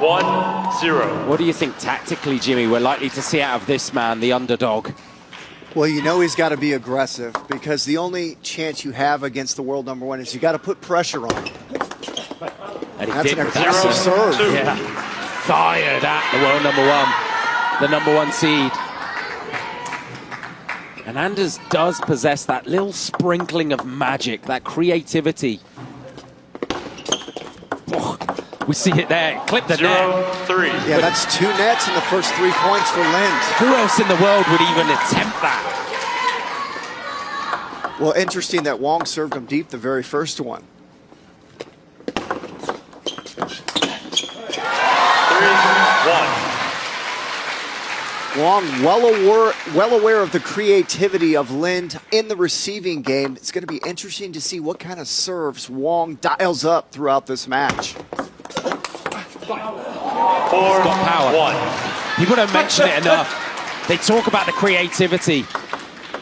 1-0. What do you think tactically, Jimmy, we're likely to see out of this man, the underdog? Well, you know he's got to be aggressive because the only chance you have against the world number one is you got to put pressure on him. And that's an aggressive serve. Yeah. Fired at the world number one, the number one seed. And Anders does possess that little sprinkling of magic, that creativity. Oh, we see it there. Clip the net. 0-3. Yeah, that's 2 nets in the first 3 points for Lind. Who else in the world would even attempt that? Well, interesting that Wang served him deep the very first one. 3-1. Wang well aware of the creativity of Lind in the receiving game. It's going to be interesting to see what kind of serves Wang dials up throughout this match. 4-1. People don't mention it enough. They talk about the creativity,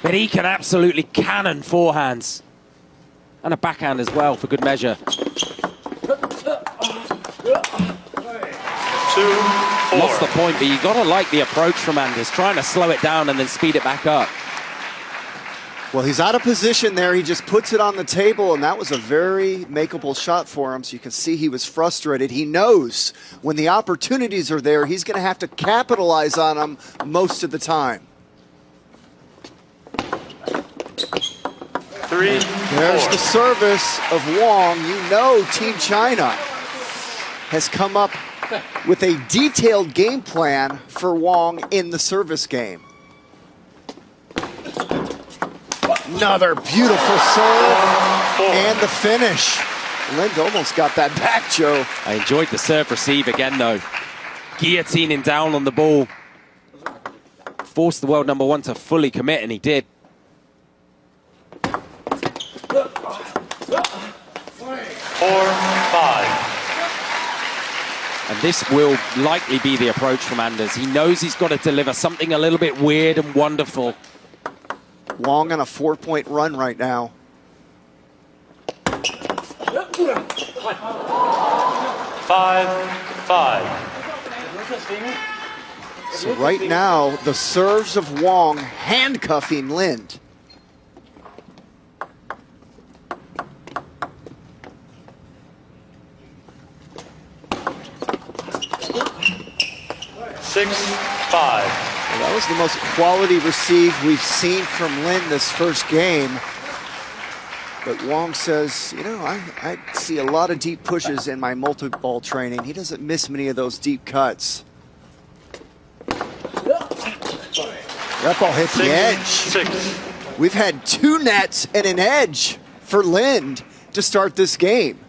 but he can absolutely cannon forehands. And a backhand as well, for good measure. 2-4. Lost the point, but you got to like the approach from Anders, trying to slow it down and then speed it back up. Well, he's out of position there. He just puts it on the table, and that was a very makeable shot for him. So you can see he was frustrated. He knows when the opportunities are there, he's going to have to capitalize on them most of the time. 3-4. There's the service of Wang. You know Team China has come up with a detailed game plan for Wang in the service game. Another beautiful serve and the finish. Lind almost got that back, Joe. I enjoyed the serve receive again, though. Guillotining down on the ball. Forced the world number one to fully commit, and he did. 4-5. And this will likely be the approach from Anders. He knows he's got to deliver something a little bit weird and wonderful. Wang on a 4-point run right now. 5-5. So right now, the serves of Wang handcuffing Lind. Five. Well, that was the most quality receive we've seen from Lind this first game. But Wang says, you know, I see a lot of deep pushes in my multi-ball training. He doesn't miss many of those deep cuts. That ball hit the edge. We've had 2 nets and an edge for Lind to start this game.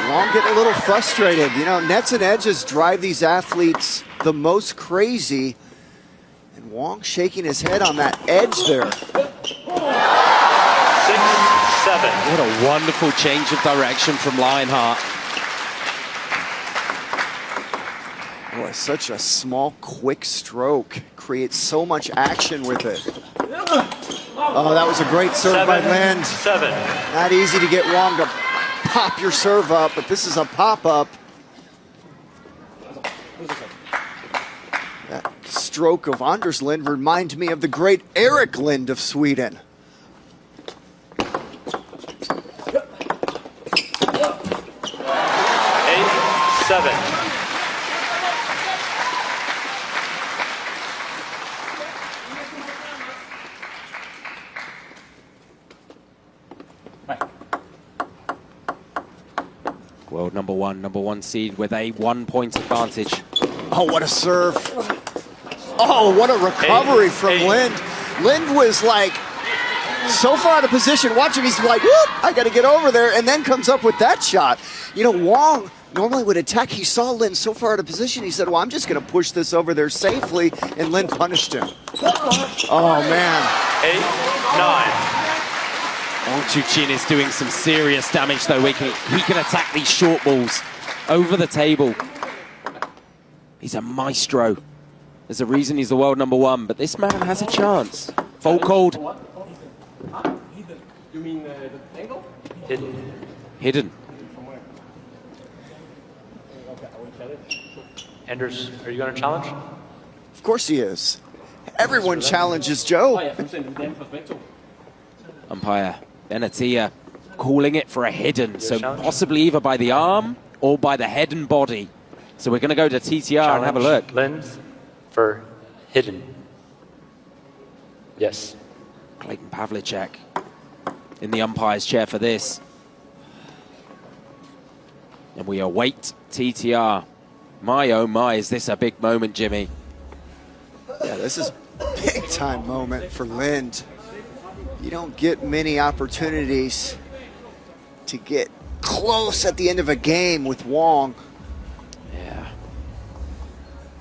Wang getting a little frustrated. You know, nets and edges drive these athletes the most crazy. And Wang shaking his head on that edge there. 6-7. What a wonderful change of direction from Lionheart. Boy, such a small, quick stroke. Creates so much action with it. Oh, that was a great serve by Lind. 7. Not easy to get Wang to pop your serve up, but this is a pop-up. That stroke of Anders Lind reminds me of the great Eric Lind of Sweden. 8-7. World number one seed with a 1-point advantage. Oh, what a serve. Oh, what a recovery from Lind. Lind was like so far out of position. Watch him, he's like, whoop, I got to get over there, and then comes up with that shot. You know, Wang normally would attack. He saw Lind so far out of position, he said, well, I'm just going to push this over there safely, and Lind punished him. Oh, man. 8-9. Oh, Chuqin is doing some serious damage, though. He can attack these short balls over the table. He's a maestro. There's a reason he's the world number one, but this man has a chance. Fault called. You mean the angle? hidden. Anders, are you going to challenge? Of course he is. Everyone challenges Joe. Umpire Benatia calling it for a hidden, so challenge? possibly either by the arm or by the head and body. So we're going to go to TTR and have a look. Lind for hidden. Yes. Clayton Pavlicek in the umpire's chair for this. And we await TTR. My, oh my, is this a big moment, Jimmy? Yeah, this is a big time moment for Lind. You don't get many opportunities to get close at the end of a game with Wang. Yeah.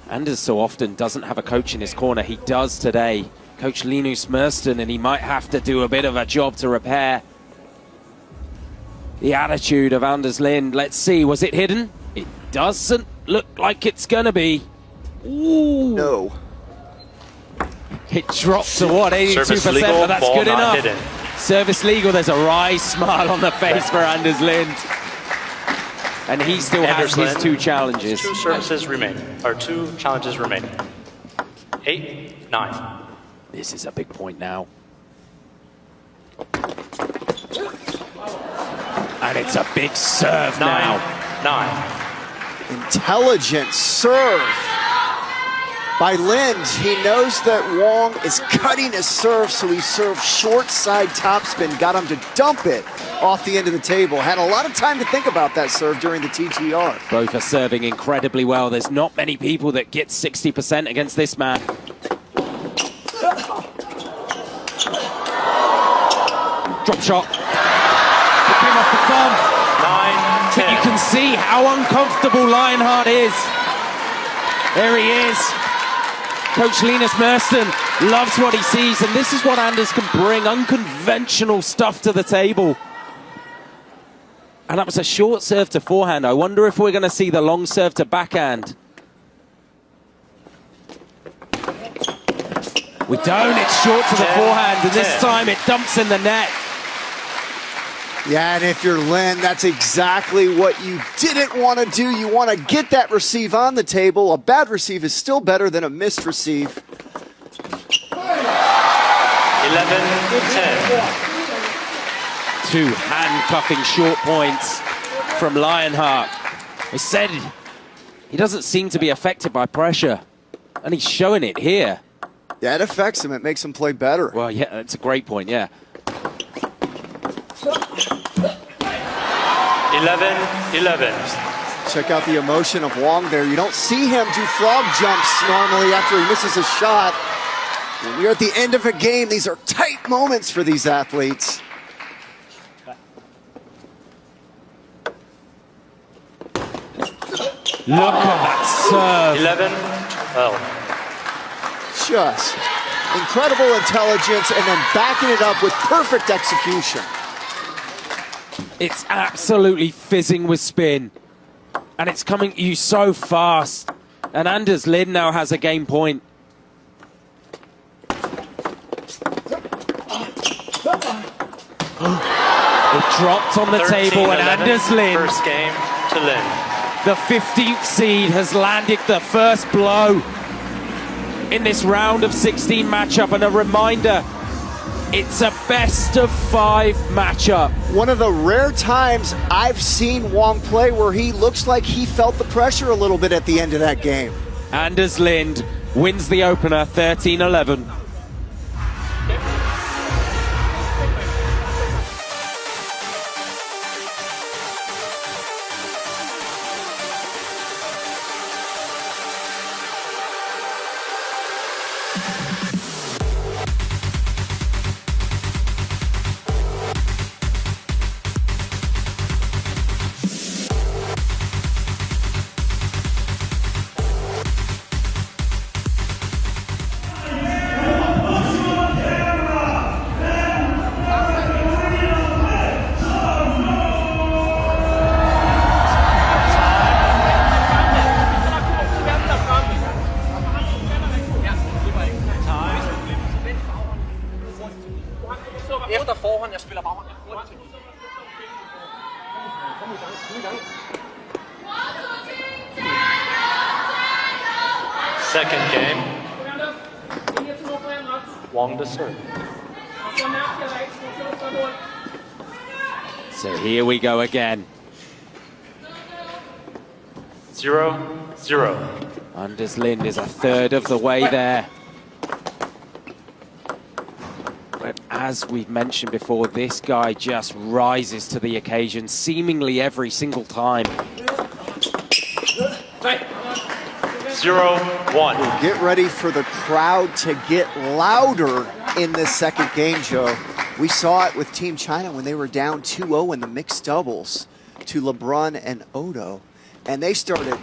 Anders so often doesn't have a coach in his corner. He does today. Coach Linus Merston, and he might have to do a bit of a job to repair the attitude of Anders Lind. Let's see, was it hidden? It doesn't look like it's gonna be. Ooh. No. It dropped to what, 82%, Service legal, but that's ball good not enough. hidden. Service legal, there's a wry smile on the face for Anders Lind. And he still has Anders his Lind, 2 challenges. 2 services remain, or 2 challenges remain. 8, 9. This is a big point now. And it's a big serve 9, now. 9. Intelligent serve by Lind. He knows that Wang is cutting his serve, so he served short side topspin, got him to dump it off the end of the table. Had a lot of time to think about that serve during the TTR. Both are serving incredibly well. There's not many people that get 60% against this man. Drop shot. It came off the thumb. 9, 10. But you can see how uncomfortable Lionheart is. There he is. Coach Linus Merston loves what he sees, and this is what Anders can bring, unconventional stuff to the table. And that was a short serve to forehand. I wonder if we're going to see the long serve to backhand. We don't, it's short to the forehand, and this time it dumps in the net. Yeah, and if you're Lind, that's exactly what you didn't want to do. You want to get that receive on the table. A bad receive is still better than a missed receive. 11, 10. 2 handcuffing short points from Lionheart. I said he doesn't seem to be affected by pressure, and he's showing it here. Yeah, it affects him. It makes him play better. Well, yeah, that's a great point, yeah. 11, 11. Check out the emotion of Wang there. You don't see him do frog jumps normally after he misses a shot. When you're at the end of a game, these are tight moments for these athletes. Look at that serve. 11, 12. Just incredible intelligence and then backing it up with perfect execution. It's absolutely fizzing with spin. And it's coming at you so fast. And Anders Lind now has a game point. It dropped on the 13, table, and 11, Anders Lind, first game to Lind. the 15th seed, has landed the first blow in this round of 16 matchup. And a reminder, it's a best of 5 matchup. One of the rare times I've seen Wang play where he looks like he felt the pressure a little bit at the end of that game. Anders Lind wins the opener 13-11. Second game. Wang to serve. So here we go again. 0-0. Anders Lind is a third of the way there. But as we've mentioned before, this guy just rises to the occasion seemingly every single time. 0-1. Get ready for the crowd to get louder in this second game, Joe. We saw it with Team China when they were down 2-0 in the mixed doubles to LeBron and Odo. And they started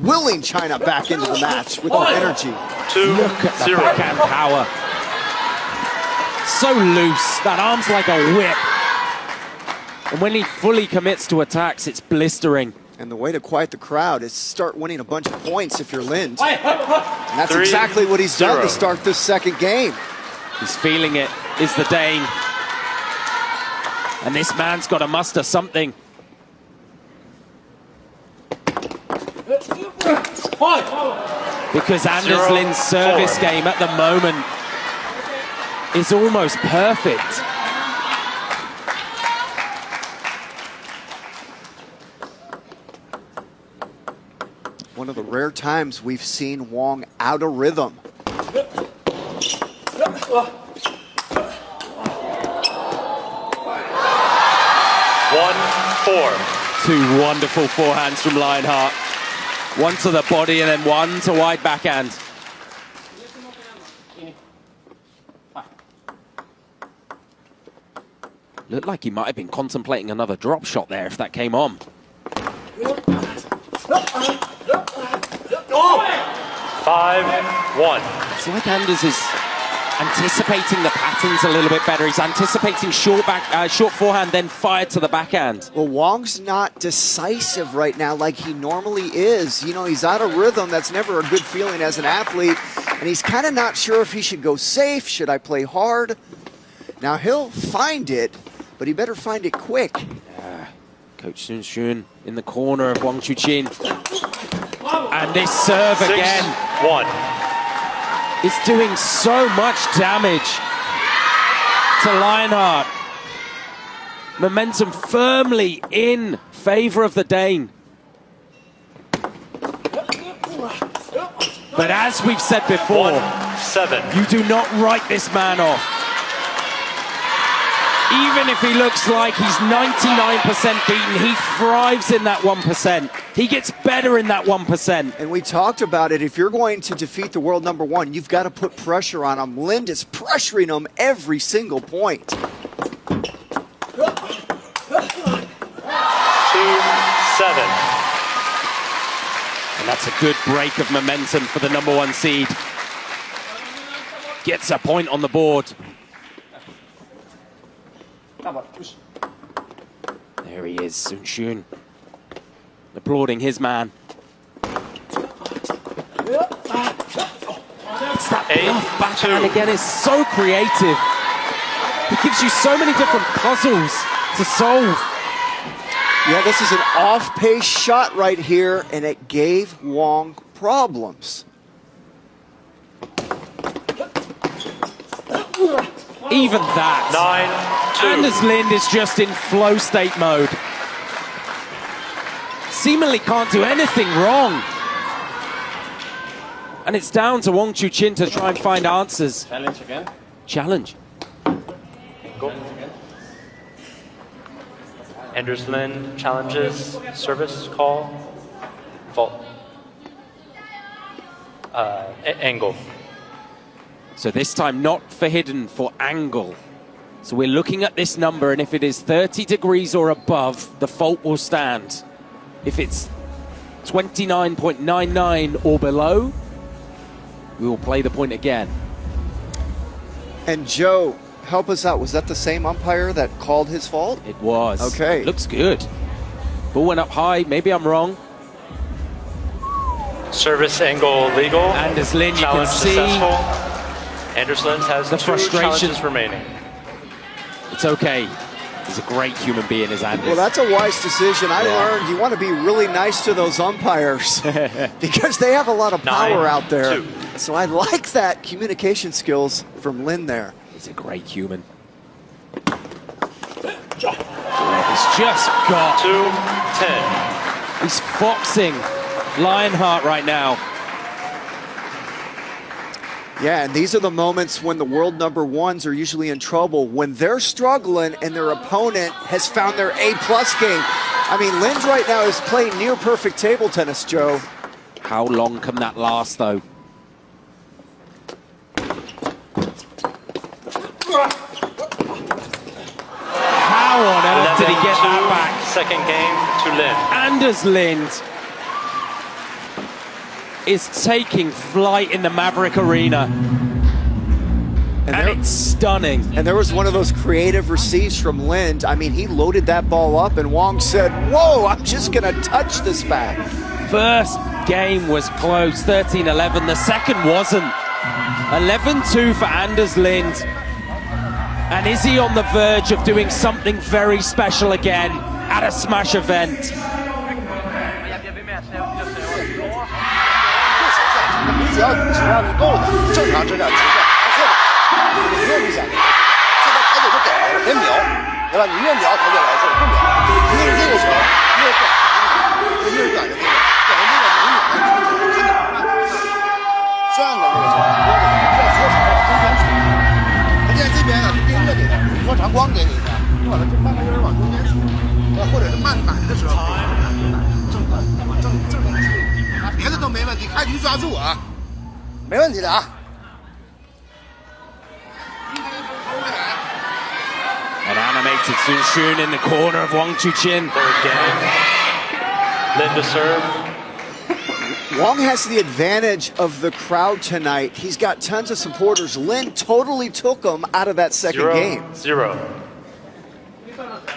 willing China back into the match with their energy. 2-0. Look at the backhand power. So loose, that arm's like a whip. And when he fully commits to attacks, it's blistering. And the way to quiet the crowd is start winning a bunch of points if you're Lind. And that's exactly what he's done to start this second game. He's feeling it, is the Dane. And this man's got to muster something. Because Anders Lind's service game at the moment is almost perfect. One of the rare times we've seen Wang out of rhythm. 1-4. Two wonderful forehands from Lionheart. One to the body and then one to wide backhand. Looked like he might have been contemplating another drop shot there if that came on. 5-1. It's like Anders is anticipating the patterns a little bit better. He's anticipating short forehand, then fired to the backhand. Well, Wang's not decisive right now like he normally is. You know, he's out of rhythm. That's never a good feeling as an athlete. And he's kind of not sure if he should go safe. Should I play hard? Now, he'll find it, but he better find it quick. Coach Sun Xun in the corner of Wang Chuqin. And this serve again. 6-1. It's doing so much damage to Lionheart. Momentum firmly in favor of the Dane. But as we've said before, 1-7. you do not write this man off. Even if he looks like he's 99% beaten, he thrives in that 1%. He gets better in that 1%. And we talked about it. If you're going to defeat the world number one, you've got to put pressure on him. Lind is pressuring him every single point. 2-7. And that's a good break of momentum for the number one seed. Gets a point on the board. There he is, Sun Xun. Applauding his man. It's that bluff backhand again is so creative. It gives you so many different puzzles to solve. Yeah, this is an off-pace shot right here, and it gave Wang problems. Even that. 9-2. Anders Lind is just in flow state mode. Seemingly can't do anything wrong. And it's down to Wang Chuqin to try and find answers. Challenge again. Challenge. Go. Anders Lind challenges, service call, fault, angle. So this time not for hidden, for angle. So we're looking at this number, and if it is 30 degrees or above, the fault will stand. If it's 29.99 or below, we will play the point again. And Joe, help us out. Was that the same umpire that called his fault? It was. Okay. Looks good. Ball went up high. Maybe I'm wrong. Service angle legal. Anders Lind, you can Challenge see successful. Anders Lind has the 2 frustration. challenges remaining. It's okay. He's a great human being, is Anders. Well, that's a wise decision. I learned you want to be really nice to those umpires because they have a lot of power out there. 9-2. So I like that communication skills from Lin there. He's a great human. He's just got... 2-10. He's foxing Lionheart right now. Yeah, and these are the moments when the world number ones are usually in trouble, when they're struggling and their opponent has found their A-plus game. I mean, Lin's right now is playing near perfect table tennis, Joe. How long can that last, though? How on earth did he get that back? Second game to Lin. Anders Lind is taking flight in the Maverick Arena. And it's stunning. And there was one of those creative receives from Lind. I mean, he loaded that ball up, and Wang said, whoa, I'm just going to touch this back. First game was close, 13-11. The second wasn't. 11-2 for Anders Lind. And is he on the verge of doing something very special again at a Smash event? 只要质量是够的，正常质量直线，错的，你越明显，这个台球就给了，别瞄，对吧？你越瞄台就来事，不瞄，越是这个球越短，越是短的这个，短的这个永远看哪转的这个球，要缩长中间出，他现在这边呢是盯着给他，缩长光给你的，你把它就慢慢有点往中间出，或者是慢满的时候，正的出，别的都没问题，开局抓住啊。 没问题的啊！ An animated Sun in the corner of Wang Chuqin. Third game. Lin to serve. Wang has the advantage of the crowd tonight. He's got tons of supporters. Lin totally took him out of that second game. 0-0.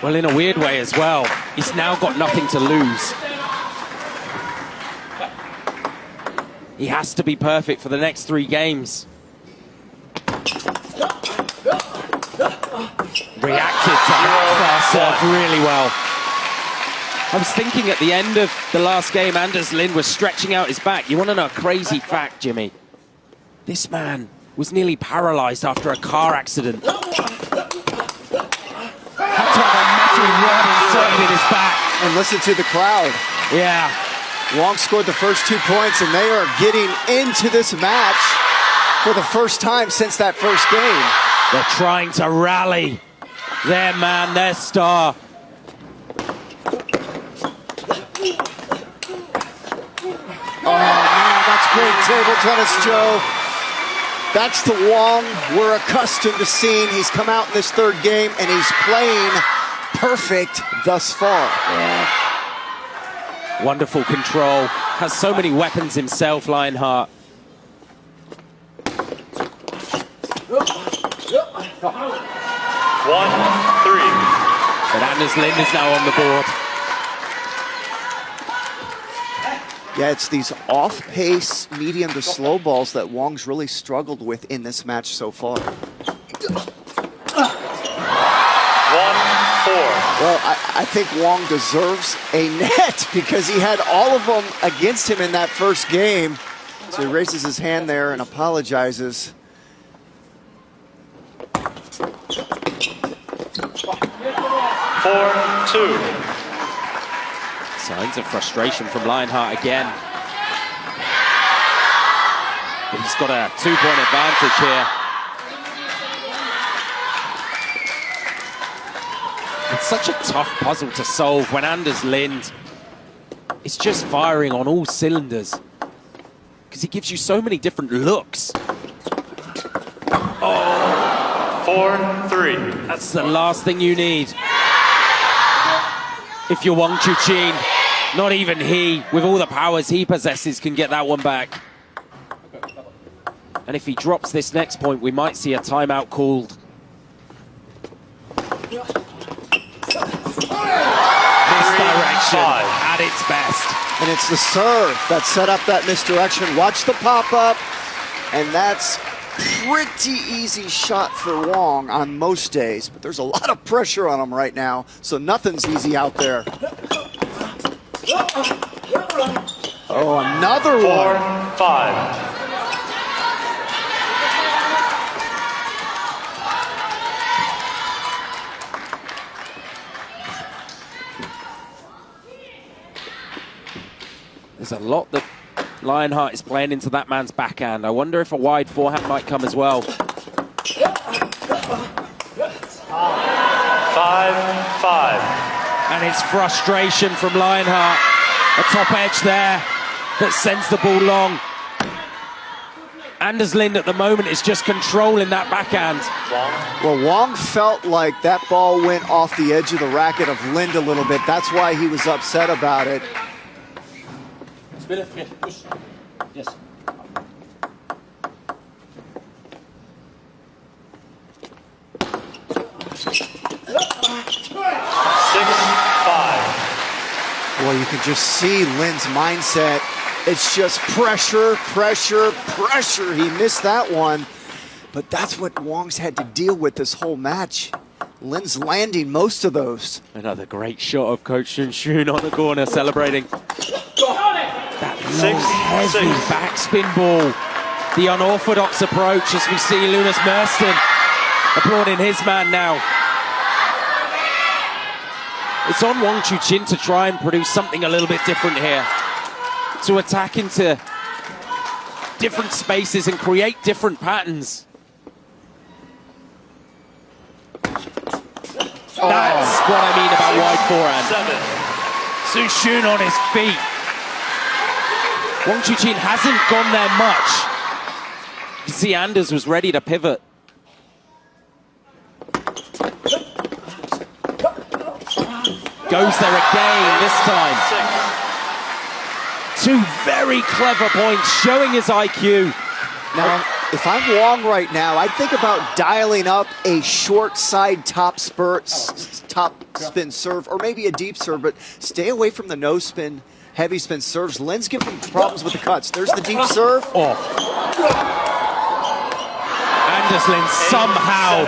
Well, in a weird way as well, he's now got nothing to lose. He has to be perfect for the next 3 games. Reacted to that first serve really well. I was thinking at the end of the last game, Anders Lind was stretching out his back. You want to know a crazy fact, Jimmy? This man was nearly paralyzed after a car accident. Had to have a metal rod inserted in his back. And listen to the crowd. Yeah. Wang scored the first 2 points, and they are getting into this match for the first time since that first game. They're trying to rally their man, their star. Oh, man, that's great table tennis, Joe. That's the Wang we're accustomed to seeing. He's come out in this third game, and he's playing perfect thus far. Yeah. Wonderful control. Has so many weapons himself, Lionheart. 1-3. But Anders Lind is now on the board. Yeah, it's these off-pace, medium to slow balls that Wang's really struggled with in this match so far. 1-4. Well, I think Wang deserves a net because he had all of them against him in that first game. So he raises his hand there and apologizes. 4-2. Signs of frustration from Lionheart again. But he's got a 2-point advantage here. It's such a tough puzzle to solve when Anders Lind is just firing on all cylinders. Because he gives you so many different looks. 4-3. That's the last thing you need. If you're Wang Chuqin, not even he, with all the powers he possesses, can get that one back. And if he drops this next point, we might see a timeout called. Misdirection at its best. And it's the serve that set up that misdirection. Watch the pop-up, and that's pretty easy shot for Wang on most days, but there's a lot of pressure on him right now, so nothing's easy out there. Oh, another 4-5. There's a lot that Lionheart is playing into that man's backhand. I wonder if a wide forehand might come as well. 5-5. And it's frustration from Lionheart. A top edge there that sends the ball long. Anders Lind at the moment is just controlling that backhand. Well, Wang felt like that ball went off the edge of the racket of Lind a little bit. That's why he was upset about it. Yes. 6-5. Well, you can just see Lind's mindset. It's just pressure, pressure, pressure. He missed that one, but that's what Wang's had to deal with this whole match. Lind's landing most of those. Another great shot of Coach Chuqin on the corner, celebrating. That long, heavy backspin ball. The unorthodox approach as we see Lunas Merston applauding his man now. It's on Wang Chuqin to try and produce something a little bit different here. To attack into different spaces and create different patterns. That's what I mean about wide forehand. Chuqin on his feet. Wang Chuqin hasn't gone there much. You see Anders was ready to pivot. Goes there again this time. Two very clever points, showing his IQ. Now, if I'm Wang right now, I'd think about dialing up a short side top spin serve, or maybe a deep serve, but stay away from the no spin, heavy spin serves. Lind's giving him problems with the cuts. There's the deep serve. Oh. Anders Lind somehow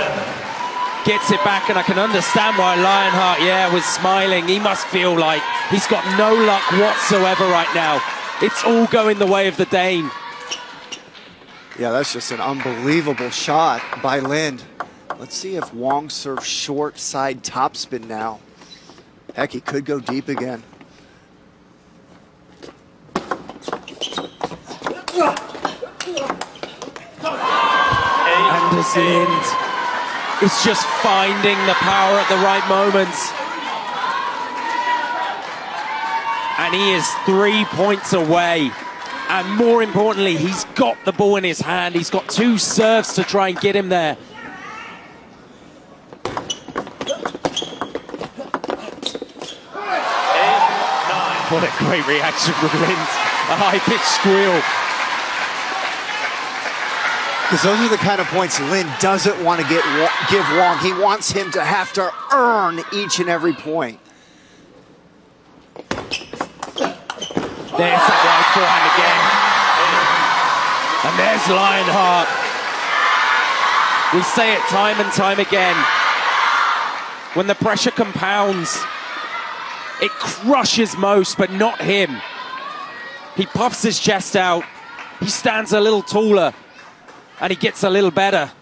gets it back, and I can understand why Lionheart, was smiling. He must feel like he's got no luck whatsoever right now. It's all going the way of the Dane. Yeah, that's just an unbelievable shot by Lind. Let's see if Wang serves short side topspin now. Heck, he could go deep again. Anders Lind is just finding the power at the right moments. And he is 3 points away. And more importantly, he's got the ball in his hand. He's got two serves to try and get him there. What a great reaction from Lind. A high-pitched squeal. Because those are the kind of points Lind doesn't want to give Wang. He wants him to have to earn each and every point. There's that right forehand again. And there's Lionheart. We say it time and time again. When the pressure compounds, it crushes most, but not him. He puffs his chest out. He stands a little taller. And he gets a little better.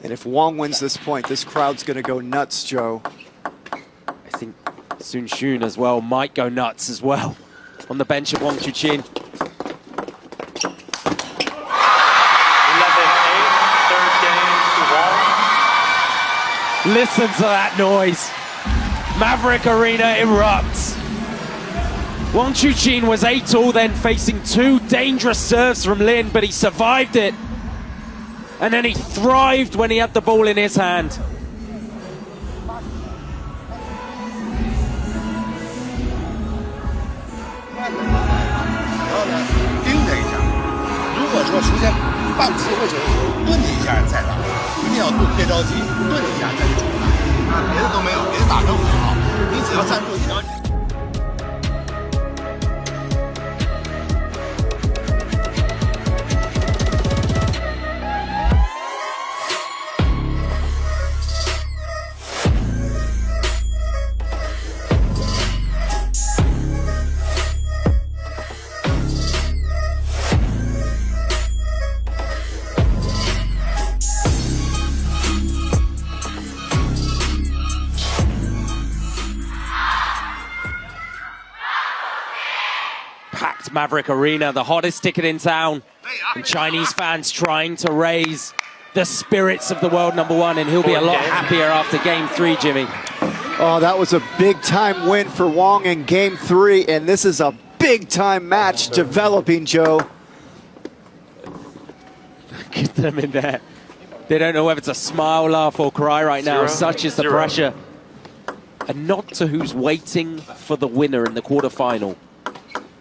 And if Wang wins this point, this crowd's going to go nuts, Joe. I think Chuqin as well might go nuts as well on the bench of Wang Chuqin. 11-8, third game to Wang. Listen to that noise. Maverick Arena erupts. Wang Chuqin was 8-all then, facing two dangerous serves from Lind, but he survived it. And then he thrived when he had the ball in his hand. 如果说出现放弃或者顿一下再打，一定要别着急，顿一下再去冲打，别的都没有，别的打得很好，你只要站住一条。Maverick Arena, the hottest ticket in town. And Chinese fans trying to raise the spirits of the world #1, and he'll be a lot happier after game 3, Jimmy. Oh, that was a big-time win for Wang in game 3, and this is a big-time match developing, Joe. Look at them in there. They don't know whether to smile, laugh, or cry right now. Such is the pressure. A nod to who's waiting for the winner in the quarterfinal.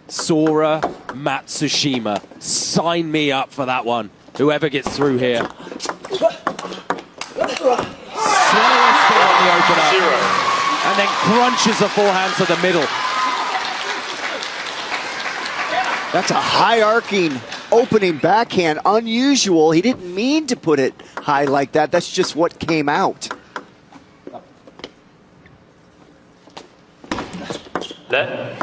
Sora Matsushima. Sign me up for that one. Whoever gets through here. Slowest spin on the opener. And then crunches a forehand to the middle. That's a high-arcing opening backhand. Unusual. He didn't mean to put it high like that. That's just what came out. Let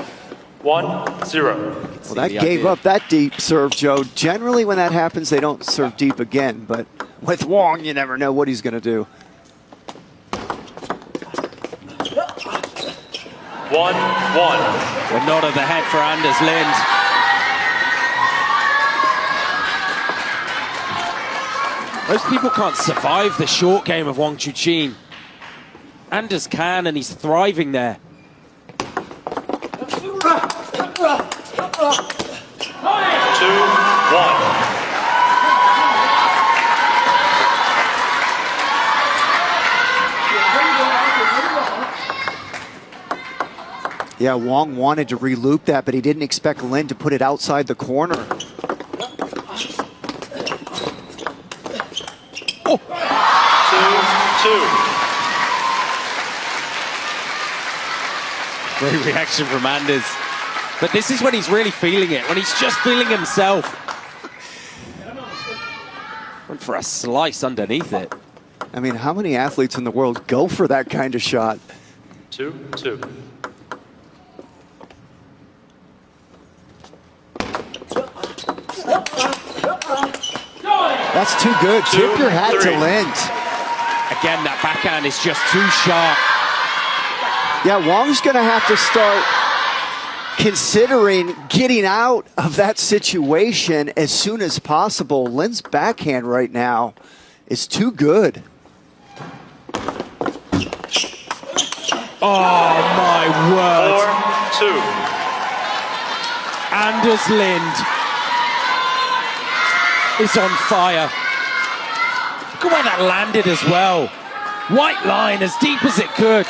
1-0. Well, that gave up that deep serve, Joe. Generally, when that happens, they don't serve deep again. But with Wang, you never know what he's going to do. 1-1. A nod of the head for Anders Lind. Most people can't survive the short game of Wang Chuqin. Anders can, and he's thriving there. 2-1. Yeah, Wang wanted to reloop that, but he didn't expect Lin to put it outside the corner. Oh. 2-2. Great reaction from Anders. But this is when he's really feeling it, when he's just feeling himself. Went for a slice underneath it. I mean, how many athletes in the world go for that kind of shot? 2-2. That's too good. Tip your hat to Lind. Again, that backhand is just too sharp. Yeah, Wang's going to have to start considering getting out of that situation as soon as possible. Lind's backhand right now is too good. Oh, my word. 4-2. Anders Lind is on fire. Look at where that landed as well. White line as deep as it could.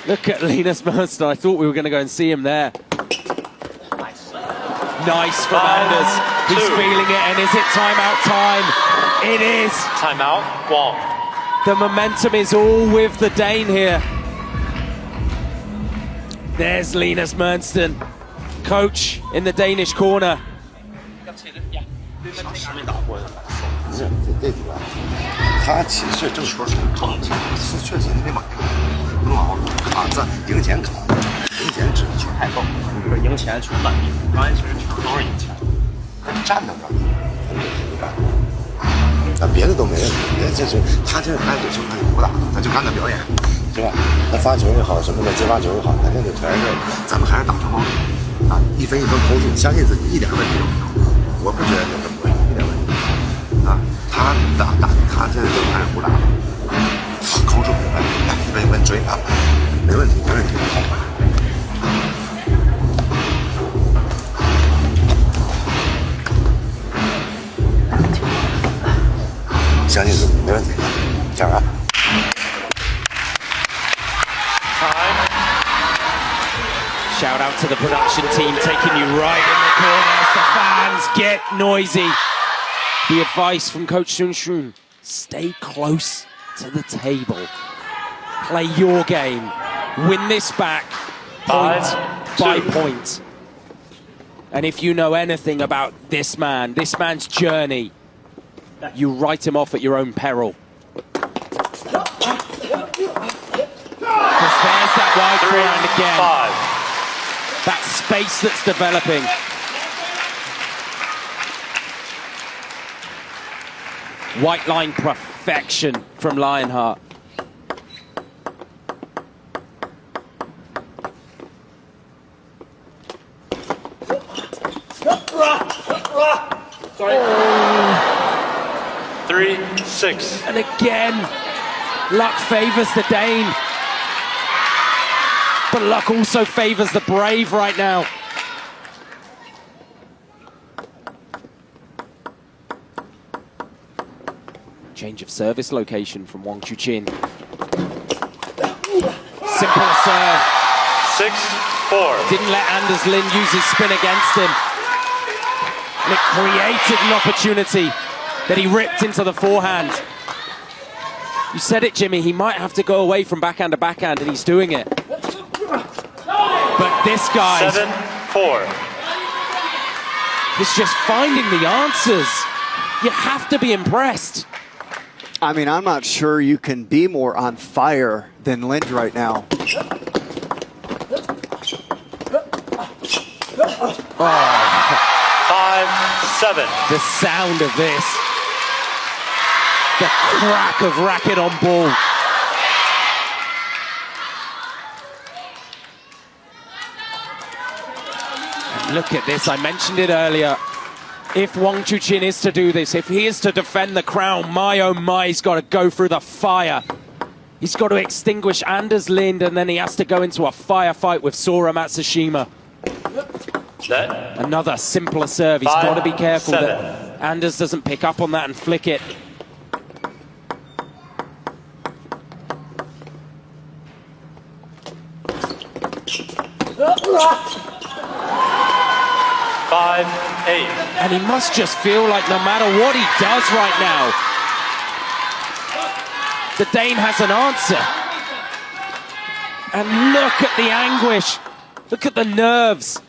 Look at Linus Merster. I thought we were going to go and see him there. Nice from Anders. He's feeling it, and is it timeout time? It is. Timeout, Wang. The momentum is all with the Dane here. There's Linus Merster, coach in the Danish corner. 他其实正说是扛，是确实没马能往后扛着，赢钱扛，赢钱只球太高，你说赢钱球慢，刚才其实球都是赢钱，他站在那儿，那别的都没问题，别的就是他这开始球他就不打了，他就干他表演，是吧？他发球也好，什么的接发球也好，他这个全是咱们还是打成毛病啊，一分一分抠住，相信自己一点问题都没有，我不觉得有什么问题，一点问题。 啊，他现在就开始不打了，抠住没问题，追他，没问题，没问题。相信自己，没问题，加油！ Shout out to the production team taking you right in the corner as the fans get noisy. The advice from Coach Sun Shun, stay close to the table. Play your game. Win this back point by point. And if you know anything about this man's journey, you write him off at your own peril. Because there's that wide forehand again. That space that's developing. White line perfection from Lionheart. 3-6. And again, luck favors the Dane. But luck also favors the brave right now. Change of service location from Wang Chuqin. Simple serve. 6-4. Didn't let Anders Lind use his spin against him. And it created an opportunity that he ripped into the forehand. You said it, Jimmy, he might have to go away from backhand to backhand, and he's doing it. But this guy 7-4. is just finding the answers. You have to be impressed. I mean, I'm not sure you can be more on fire than Lind right now. 5-7. The sound of this. The crack of racket on ball. And look at this, I mentioned it earlier. If Wang Chuqin is to do this, if he is to defend the crown, my oh my, he's got to go through the fire. He's got to extinguish Anders Lind, and then he has to go into a firefight with Sora Matsushima. That. Another simpler serve. He's got to be careful 5-7. that Anders doesn't pick up on that and flick it. Five, 8. And he must just feel like no matter what he does right now, the Dane has an answer. And look at the anguish. Look at the nerves.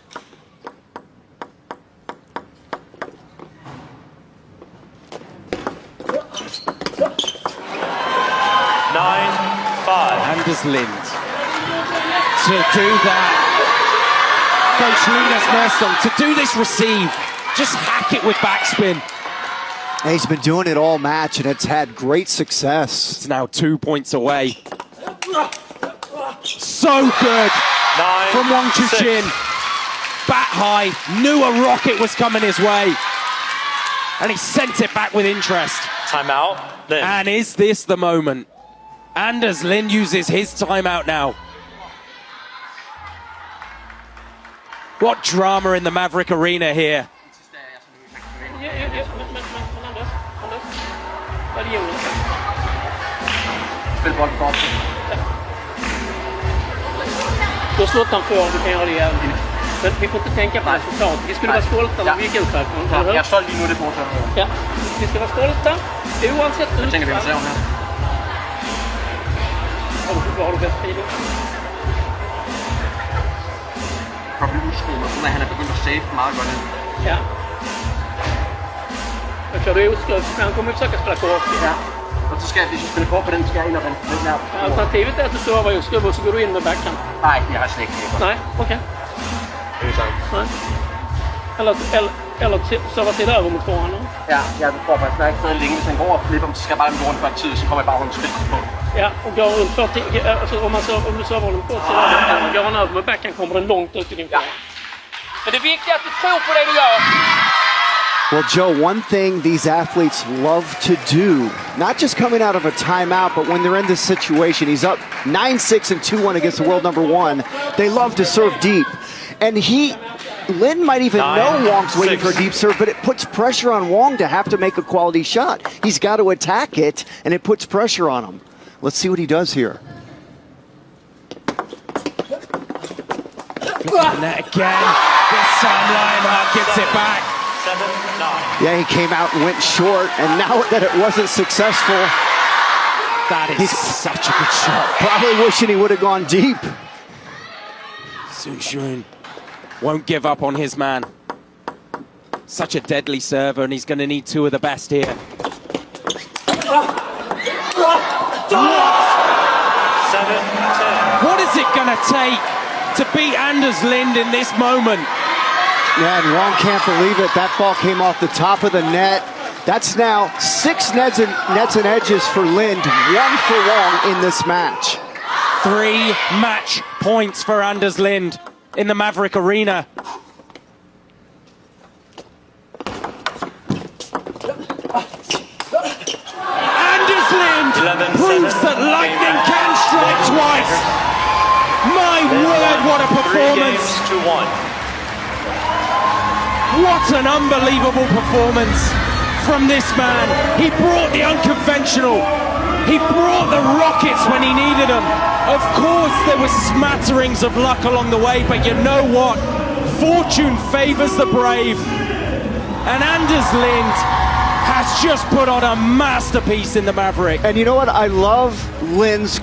Nine, 5. Anders Lind to do that. Coach Linus Merstong to do this receive. Just hack it with backspin. And he's been doing it all match, and it's had great success. It's now 2 points away. So good 9, from Wang Chuqin. 6. Bat high, knew a rocket was coming his way. And he sent it back with interest. Timeout. Then. And is this the moment? Anders Lind uses his timeout now. What drama in the Maverick Arena here. Spil bolden bort. Du har slått den før, du kan göra det igen. Men vi får inte tänka på resultat. Vi skulle vara stolta när vi gick ut härifrån. Jag är stolt lige nu, det fortsätter. Ja, vi ska vara stolta oavsett Jag tänker vi får se om här. Vad har du bäst feeling? Problemudskruet, sådan at han er begyndt at save meget godt. Ja. Jag kör du oskruv så han kommer försöka spela kort. Ja. Och så ska jag, hvis jeg spiller kort på den, skal jeg ind og vende lidt nær. Alternativet är att du servar oskruv och så går du in med backhand. Nej, det har jeg slet ikke. Nej, okej. Det er sådan. Nej. Eller serva sig över mot forehand. Ja, jeg tror faktisk, der er ikke noget længe. Hvis han går og flipper dem, så skal jeg bare dem rundt for en tid, så kommer jeg bare rundt spil på. Ja, och går runt 40, alltså om du servar honom kort så går han över med backhand kommer den långt ut i din forehand. Men det viktiga är att du tror på det du gör. Well, Joe, one thing these athletes love to do, not just coming out of a timeout, but when they're in this situation, he's up 9-6 and 2-1 against the world number 1. They love to serve deep. And Lind might even know Wang's waiting for a deep serve, but it puts pressure on Wang to have to make a quality shot. He's got to attack it, and it puts pressure on him. Let's see what he does here. And that again. This time Lionheart gets it back. 7-9. Yeah, he came out and went short, and now that it wasn't successful, That is such a good shot. probably wishing he would have gone deep. Sun Shun won't give up on his man. Such a deadly server, and he's going to need two of the best here. 7-10. What is it going to take to beat Anders Lind in this moment? Yeah, and Wang can't believe it. That ball came off the top of the net. That's now 6 nets and edges for Lind, 1 for Wang in this match. 3 match points for Anders Lind in the Maverick Arena. Yes! My word, what a 3 performance! games to 1. What an unbelievable performance from this man. He brought the unconventional. He brought the rockets when he needed them. Of course, there were smatterings of luck along the way, but you know what? Fortune favors the brave. And Anders Lind has just put on a masterpiece in the Maverick. And you know what? I love Lind's